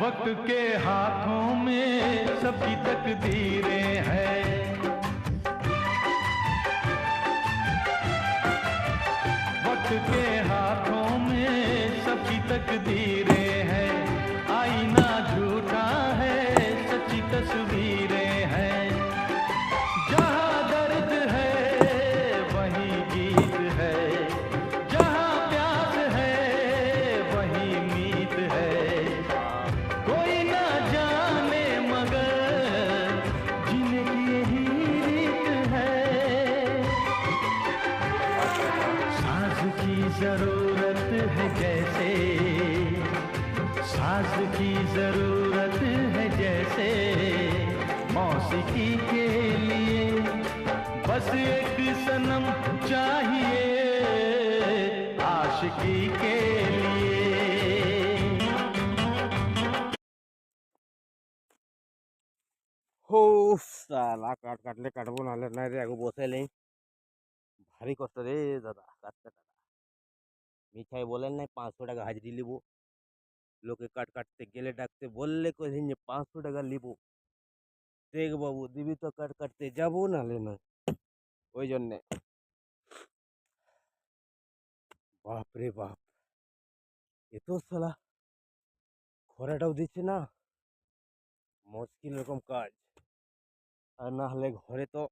वक्त के हाथों में सबकी तकदीरें हैं, वक्त के हाथों में सबकी तकदीरें हैं। आईना झूठा है, सच्ची तस्वीरें हैं। जहाँ दर्द है वहीं गीत है, जहाँ प्यास है वहीं मीत है। कोई ना जाने मगर जीने की यही रीत है। साज की जरूरत है जैसे, साज की जरूरत है जैसे, मौसीकी के लिए बस एक सनम चाहिए आशिकी के लिए। हो साला কাটলে কাটবো নাহলে নাই রে আগো বসে নেই ভারী কষ্ট রে দাদা কাটতে কাটা মিঠাই বলেন নাই 500 টাকা হাজিরি নিব লোকে কাটতে গেলে ডাকতে বললে কদিন যে 500 টাকা নিব দেখ বাবু দিবি তো কাটতে যাবো নাহলে না ওই জন্যে বাপ রে বাপ এত সালা খরাটাও দিচ্ছে না মুশকিল রকম কাজ আর না হলে ঘরে তো